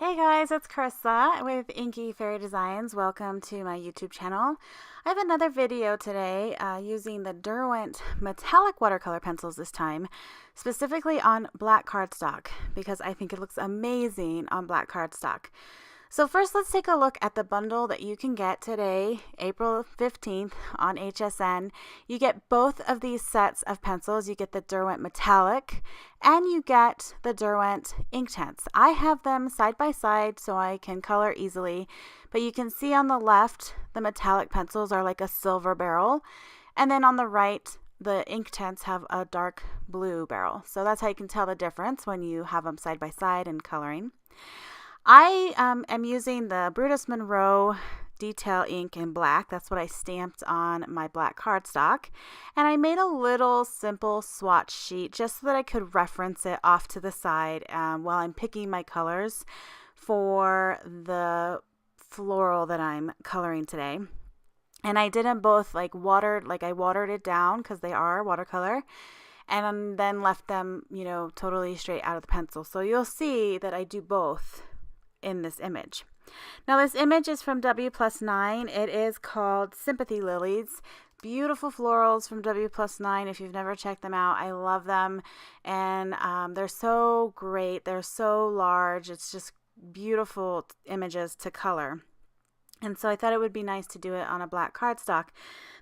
Hey guys, it's Carissa with Inky Fairy Designs. Welcome to my YouTube channel. I have another video today using the Derwent metallic watercolor pencils this time, specifically on black cardstock because I think it looks amazing on black cardstock. So first, let's take a look at the bundle that you can get today, April 15th on HSN. You get both of these sets of pencils. You get the Derwent Metallic and you get the Derwent Inktense. I have them side by side so I can color easily, but you can see on the left, the metallic pencils are like a silver barrel, and then on the right, the Inktense have a dark blue barrel. So that's how you can tell the difference when you have them side by side and coloring. I am using the Brutus Monroe detail ink in black. That's what I stamped on my black cardstock. And I made a little simple swatch sheet just so that I could reference it off to the side while I'm picking my colors for the floral that I'm coloring today. And I did them both I watered it down because they are watercolor, and then left them, totally straight out of the pencil. So you'll see that I do both in this image. Now this image is from W+9. It is called Sympathy Lilies. Beautiful florals from W+9. If you've never checked them out, I love them, and they're so great. They're so large. It's just beautiful images to color. And so I thought it would be nice to do it on a black cardstock.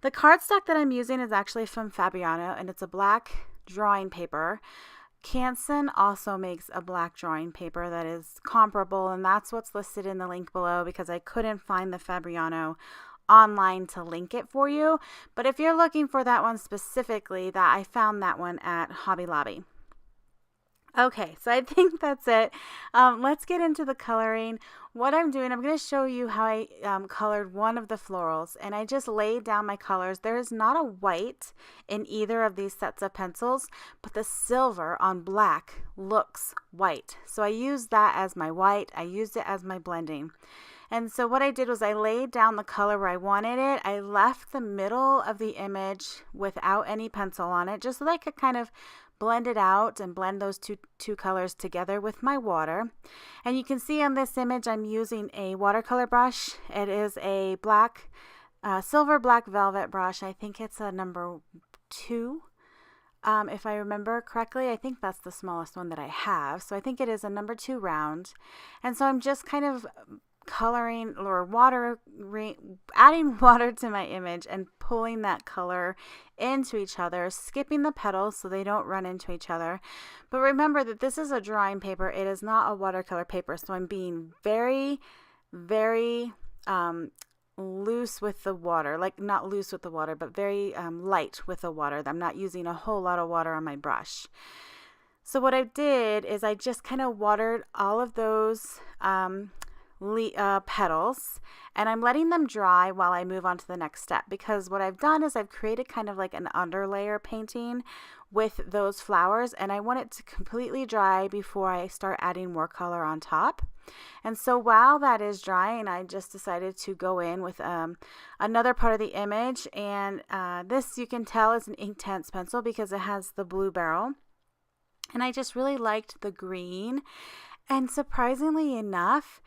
The cardstock that I'm using is actually from Fabriano, and it's a black drawing paper. Canson also makes a black drawing paper that is comparable, and that's what's listed in the link below because I couldn't find the Fabriano online to link it for you. But if you're looking for that one specifically, I found that one at Hobby Lobby. Okay, so I think that's it. Let's get into the coloring. What I'm doing, I'm going to show you how I colored one of the florals, and I just laid down my colors. There is not a white in either of these sets of pencils, but the silver on black looks white. So I used that as my white. I used it as my blending. And so what I did was I laid down the color where I wanted it. I left the middle of the image without any pencil on it, just so that I could kind of blend it out and blend those two colors together with my water. And you can see on this image I'm using a watercolor brush. It is a black, silver black velvet brush. I think it's a number 2. If I remember correctly, I think that's the smallest one that I have. So I think it is a number 2 round. And so I'm just kind of coloring or adding water to my image and pulling that color into each other, skipping the petals so they don't run into each other. But remember that this is a drawing paper. It is not a watercolor paper, so I'm being very, very loose with the water, like not loose with the water, but very light with the water. I'm not using a whole lot of water on my brush. So what I did is I just kind of watered all of those petals, and I'm letting them dry while I move on to the next step, because what I've done is I've created kind of like an underlayer painting with those flowers, and I want it to completely dry before I start adding more color on top. And so while that is drying, I just decided to go in with another part of the image, and this you can tell is an Inktense pencil because it has the blue barrel, and I just really liked the green. And surprisingly enough,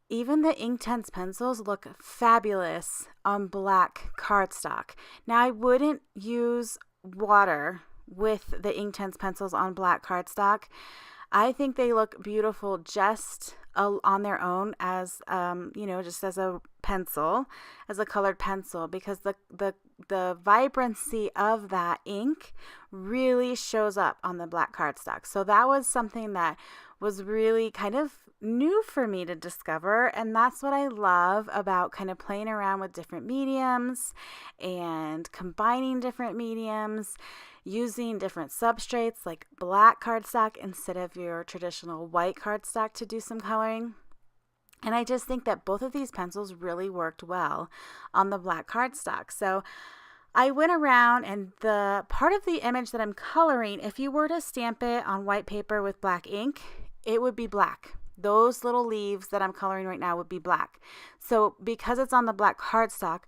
even the Inktense pencils look fabulous on black cardstock. Now, I wouldn't use water with the Inktense pencils on black cardstock. I think they look beautiful just on their own as, just as a pencil, as a colored pencil, because the vibrancy of that ink really shows up on the black cardstock. So that was something that was really kind of new for me to discover, and that's what I love about kind of playing around with different mediums and combining different mediums, using different substrates like black cardstock instead of your traditional white cardstock to do some coloring. And I just think that both of these pencils really worked well on the black cardstock. So I went around, and the part of the image that I'm coloring, if you were to stamp it on white paper with black ink, it would be black. Those little leaves that I'm coloring right now would be black. So because it's on the black cardstock,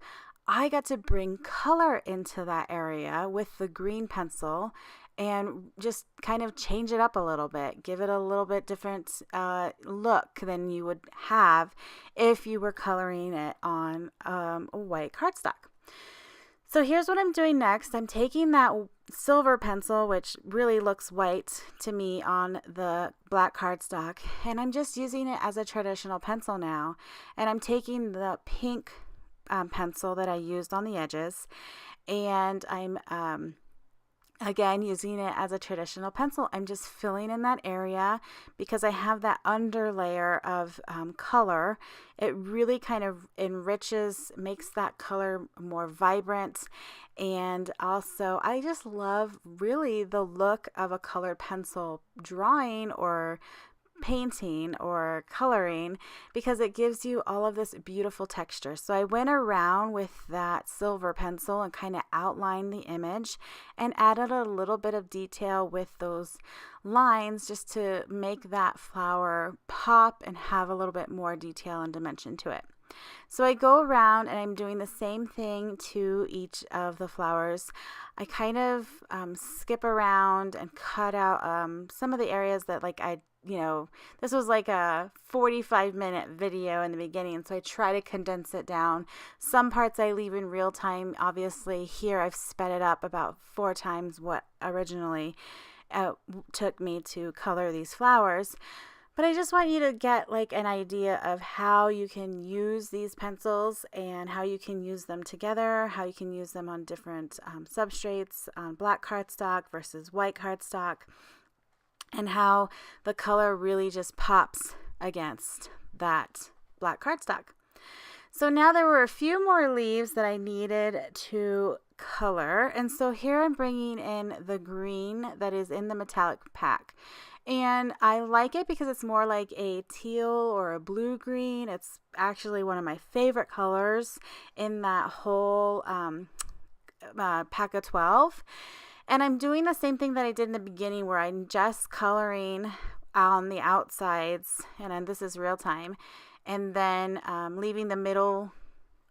I got to bring color into that area with the green pencil and just kind of change it up a little bit, give it a little bit different look than you would have if you were coloring it on a white cardstock. So here's what I'm doing next. I'm taking that silver pencil, which really looks white to me on the black cardstock, and I'm just using it as a traditional pencil now. And I'm taking the pink pencil that I used on the edges, and I'm again using it as a traditional pencil. I'm just filling in that area because I have that under layer of color. It really kind of enriches, makes that color more vibrant. And also I just love really the look of a colored pencil drawing or painting or coloring, because it gives you all of this beautiful texture. So I went around with that silver pencil and kind of outlined the image and added a little bit of detail with those lines just to make that flower pop and have a little bit more detail and dimension to it. So I go around and I'm doing the same thing to each of the flowers. I kind of skip around and cut out some of the areas that this was like a 45-minute video in the beginning, so I try to condense it down. Some parts I leave in real time. Obviously here I've sped it up about 4 times what originally took me to color these flowers. But I just want you to get like an idea of how you can use these pencils and how you can use them together, how you can use them on different substrates, on black cardstock versus white cardstock, and how the color really just pops against that black cardstock. So now there were a few more leaves that I needed to color, and so here I'm bringing in the green that is in the metallic pack. And I like it because it's more like a teal or a blue green. It's actually one of my favorite colors in that whole pack of 12. And I'm doing the same thing that I did in the beginning, where I'm just coloring on the outsides, and then this is real time, and then leaving the middle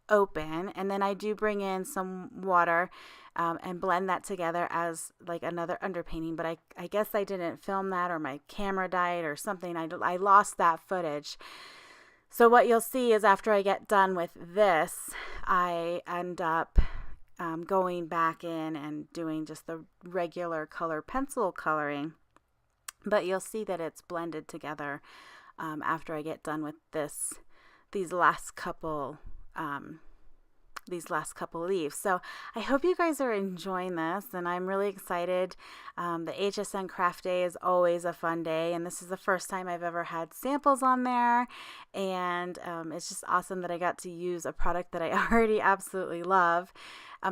open, and then I do bring in some water and blend that together as like another underpainting. But I guess I didn't film that, or my camera died or something. I lost that footage. So what you'll see is after I get done with this, I end up going back in and doing just the regular color pencil coloring. But you'll see that it's blended together after I get done with these last couple leaves. So I hope you guys are enjoying this, and I'm really excited. The HSN Craft Day is always a fun day, and this is the first time I've ever had samples on there, and it's just awesome that I got to use a product that I already absolutely love.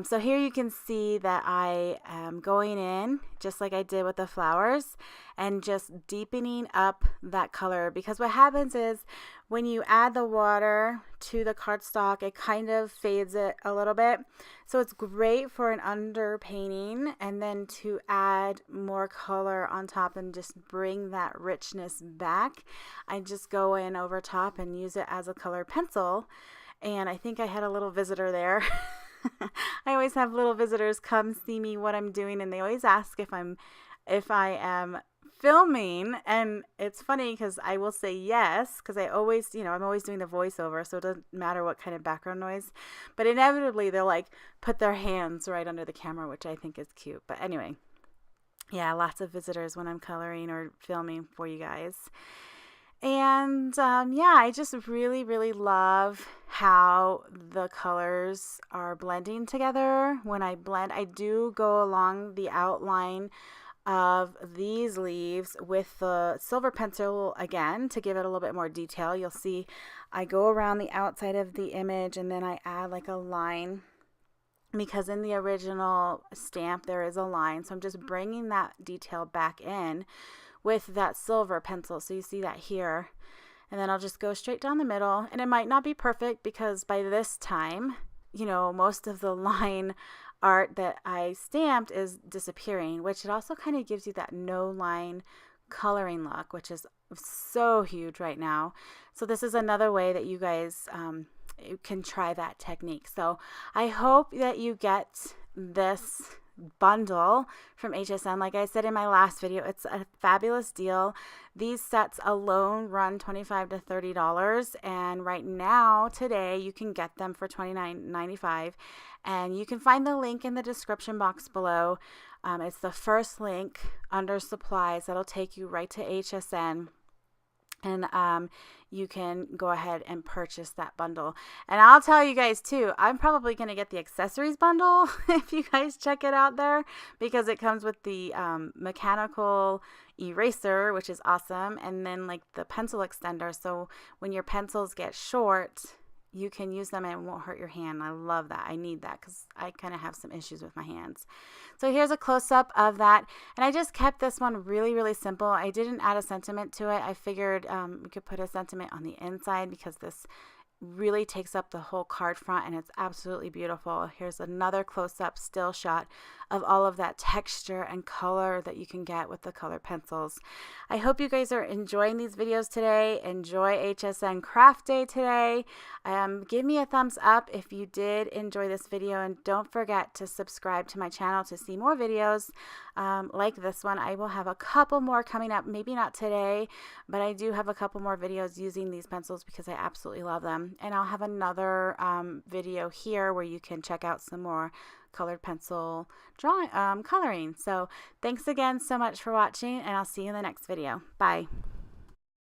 So here you can see that I am going in just like I did with the flowers and just deepening up that color, because what happens is when you add the water to the cardstock, it kind of fades it a little bit. So it's great for an underpainting, and then to add more color on top and just bring that richness back, I just go in over top and use it as a color pencil. And I think I had a little visitor there. I always have little visitors come see me what I'm doing, and they always ask if I am filming, and it's funny because I will say yes, because I always, I'm always doing the voiceover, so it doesn't matter what kind of background noise, but inevitably they'll like put their hands right under the camera, which I think is cute. But anyway, yeah, lots of visitors when I'm coloring or filming for you guys. And I just really, really love how the colors are blending together. When I blend, I do go along the outline of these leaves with the silver pencil again to give it a little bit more detail. You'll see I go around the outside of the image, and then I add like a line, because in the original stamp there is a line. So I'm just bringing that detail back in with that silver pencil. So you see that here, and then I'll just go straight down the middle, and it might not be perfect because by this time, most of the line art that I stamped is disappearing, which it also kind of gives you that no line coloring look, which is so huge right now. So this is another way that you guys you can try that technique. So I hope that you get this bundle from HSN. Like I said in my last video, it's a fabulous deal. These sets alone run $25 to $30, and right now, today, you can get them for $29.95, and you can find the link in the description box below. It's the first link under supplies. That'll take you right to HSN. And you can go ahead and purchase that bundle. And I'll tell you guys too, I'm probably going to get the accessories bundle if you guys check it out there, because it comes with the mechanical eraser, which is awesome, and then like the pencil extender, so when your pencils get short, you can use them and it won't hurt your hand. I love that. I need that because I kind of have some issues with my hands. So here's a close-up of that. And I just kept this one really, really simple. I didn't add a sentiment to it. I figured we could put a sentiment on the inside because this really takes up the whole card front, and it's absolutely beautiful. Here's another close-up still shot of all of that texture and color that you can get with the colored pencils. I hope you guys are enjoying these videos today. Enjoy HSN Craft Day today. Give me a thumbs up if you did enjoy this video, and don't forget to subscribe to my channel to see more videos like this one. I will have a couple more coming up, maybe not today, but I do have a couple more videos using these pencils because I absolutely love them. And I'll have another video here where you can check out some more colored pencil drawing, coloring. So thanks again so much for watching, and I'll see you in the next video. Bye.